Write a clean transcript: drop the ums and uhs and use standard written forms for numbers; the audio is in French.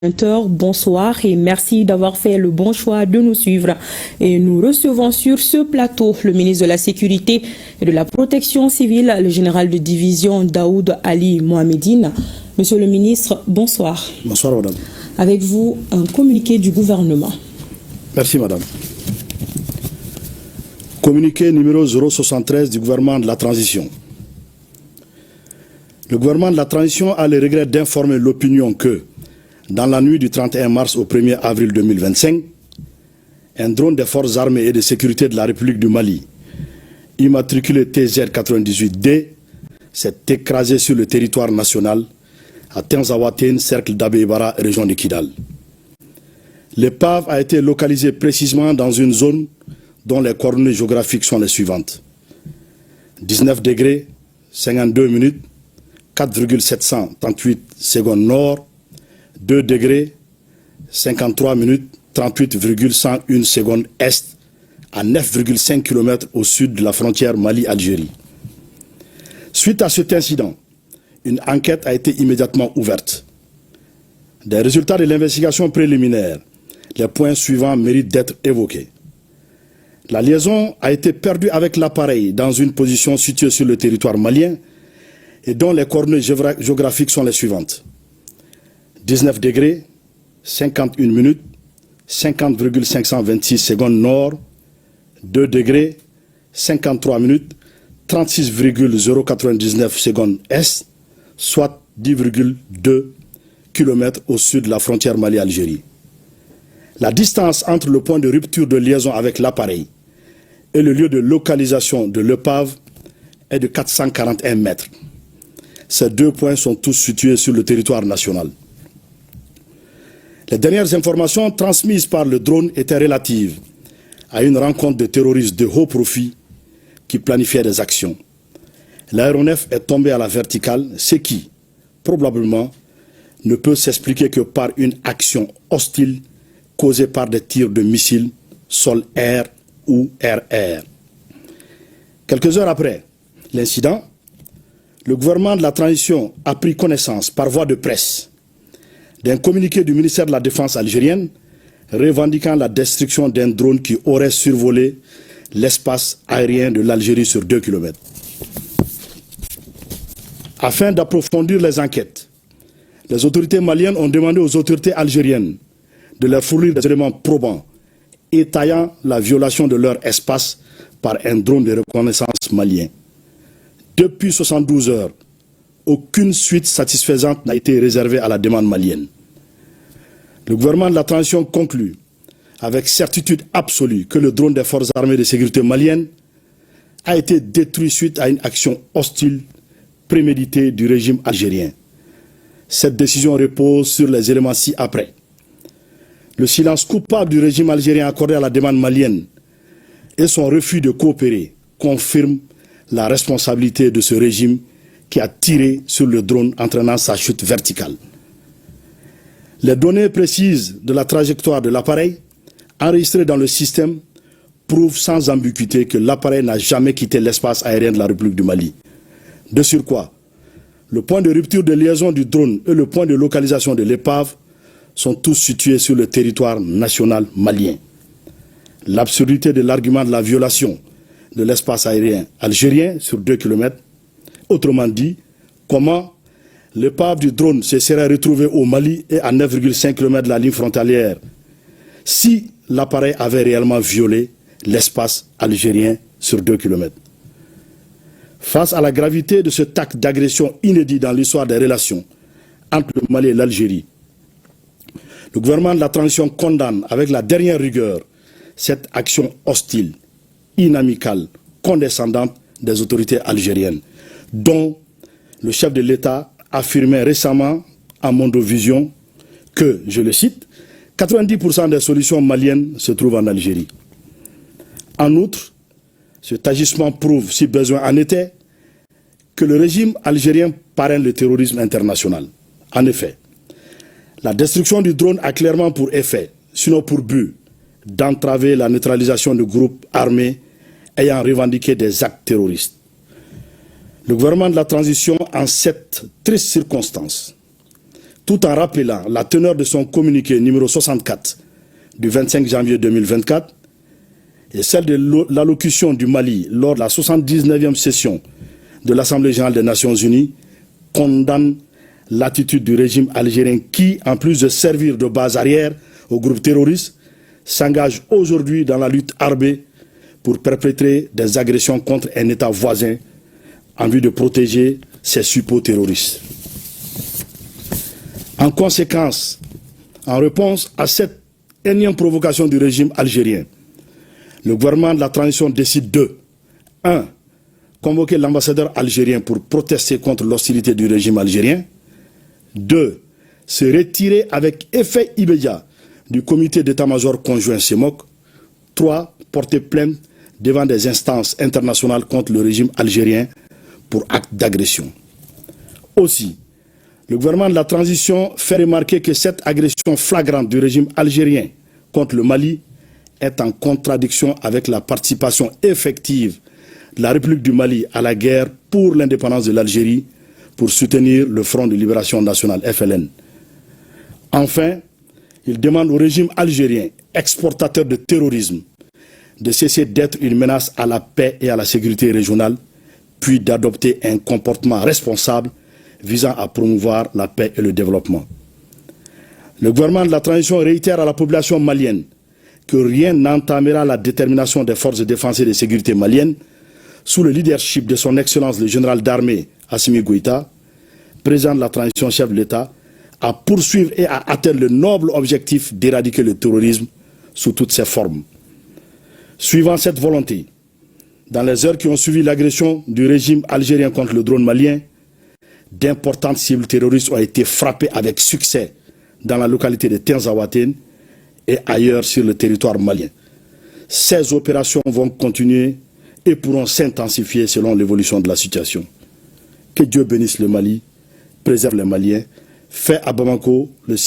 Bonsoir et merci d'avoir fait le bon choix de nous suivre. Et nous recevons sur ce plateau le ministre de la Sécurité et de la Protection civile, le général de division Daoud Ali Mohamedine. Monsieur le ministre, bonsoir. Bonsoir, madame. Avec vous, un communiqué du gouvernement. Merci, madame. Communiqué numéro 073 du gouvernement de la transition. Le gouvernement de la transition a le regret d'informer l'opinion que, dans la nuit du 31 mars au 1er avril 2025, un drone des forces armées et de sécurité de la République du Mali, immatriculé TZ98D, s'est écrasé sur le territoire national à Tenzawatène, cercle d'Abé-Ibara, région de Kidal. L'épave a été localisée précisément dans une zone dont les coordonnées géographiques sont les suivantes. 19 degrés, 52 minutes, 4,738 secondes nord, 2 degrés, 53 minutes, 38,101 secondes est, à 9,5 km au sud de la frontière Mali-Algérie. Suite à cet incident, une enquête a été immédiatement ouverte. Des résultats de l'investigation préliminaire, les points suivants méritent d'être évoqués. La liaison a été perdue avec l'appareil dans une position située sur le territoire malien et dont les coordonnées géographiques sont les suivantes. 19 degrés, 51 minutes, 50,526 secondes nord, 2 degrés, 53 minutes, 36,099 secondes est, soit 10,2 km au sud de la frontière Mali-Algérie. La distance entre le point de rupture de liaison avec l'appareil et le lieu de localisation de l'épave est de 441 mètres. Ces deux points sont tous situés sur le territoire national. Les dernières informations transmises par le drone étaient relatives à une rencontre de terroristes de haut profil qui planifiaient des actions. L'aéronef est tombé à la verticale, ce qui, probablement, ne peut s'expliquer que par une action hostile causée par des tirs de missiles sol-air ou air-air. Quelques heures après l'incident, le gouvernement de la transition a pris connaissance par voie de presse d'un communiqué du ministère de la Défense algérienne revendiquant la destruction d'un drone qui aurait survolé l'espace aérien de l'Algérie sur 2 km. Afin d'approfondir les enquêtes, les autorités maliennes ont demandé aux autorités algériennes de leur fournir des éléments probants étayant la violation de leur espace par un drone de reconnaissance malien. Depuis 72 heures, aucune suite satisfaisante n'a été réservée à la demande malienne. Le gouvernement de la transition conclut avec certitude absolue que le drone des forces armées de sécurité maliennes a été détruit suite à une action hostile préméditée du régime algérien. Cette décision repose sur les éléments ci-après. Le silence coupable du régime algérien accordé à la demande malienne et son refus de coopérer confirment la responsabilité de ce régime qui a tiré sur le drone entraînant sa chute verticale. Les données précises de la trajectoire de l'appareil enregistrées dans le système prouvent sans ambiguïté que l'appareil n'a jamais quitté l'espace aérien de la République du Mali. De surcroît, le point de rupture de liaison du drone et le point de localisation de l'épave sont tous situés sur le territoire national malien. L'absurdité de l'argument de la violation de l'espace aérien algérien sur 2 km, autrement dit, comment l'épave du drone se serait retrouvée au Mali et à 9,5 km de la ligne frontalière si l'appareil avait réellement violé l'espace algérien sur 2 km. Face à la gravité de cet acte d'agression inédit dans l'histoire des relations entre le Mali et l'Algérie, le gouvernement de la transition condamne avec la dernière rigueur cette action hostile, inamicale, condescendante des autorités algériennes, dont le chef de l'État affirmait récemment à Mondovision que, je le cite, 90% des solutions maliennes se trouvent en Algérie. En outre, cet agissement prouve, si besoin en était, que le régime algérien parraine le terrorisme international. En effet, la destruction du drone a clairement pour effet, sinon pour but, d'entraver la neutralisation de groupes armés ayant revendiqué des actes terroristes. Le gouvernement de la transition, en cette triste circonstance, tout en rappelant la teneur de son communiqué numéro 64 du 25 janvier 2024 et celle de l'allocution du Mali lors de la 79e session de l'Assemblée générale des Nations unies, condamne l'attitude du régime algérien qui, en plus de servir de base arrière aux groupes terroristes, s'engage aujourd'hui dans la lutte armée pour perpétrer des agressions contre un État voisin en vue de protéger ses suppôts terroristes. En conséquence, en réponse à cette énième provocation du régime algérien, le gouvernement de la transition décide de 1. Convoquer l'ambassadeur algérien pour protester contre l'hostilité du régime algérien. 2. Se retirer avec effet immédiat du comité d'état-major conjoint CEMOC. 3. Porter plainte devant des instances internationales contre le régime algérien pour acte d'agression. Aussi, le gouvernement de la transition fait remarquer que cette agression flagrante du régime algérien contre le Mali est en contradiction avec la participation effective de la République du Mali à la guerre pour l'indépendance de l'Algérie pour soutenir le Front de Libération Nationale FLN. Enfin, il demande au régime algérien, exportateur de terrorisme, de cesser d'être une menace à la paix et à la sécurité régionale, puis d'adopter un comportement responsable visant à promouvoir la paix et le développement. Le gouvernement de la transition réitère à la population malienne que rien n'entamera la détermination des forces de défense et de sécurité maliennes sous le leadership de son Excellence le général d'armée Assimi Goïta, président de la transition, chef de l'État, à poursuivre et à atteindre le noble objectif d'éradiquer le terrorisme sous toutes ses formes. Suivant cette volonté, dans les heures qui ont suivi l'agression du régime algérien contre le drone malien, d'importantes cibles terroristes ont été frappées avec succès dans la localité de Tinzaouatène et ailleurs sur le territoire malien. Ces opérations vont continuer et pourront s'intensifier selon l'évolution de la situation. Que Dieu bénisse le Mali, préserve les Maliens, fait à Bamako le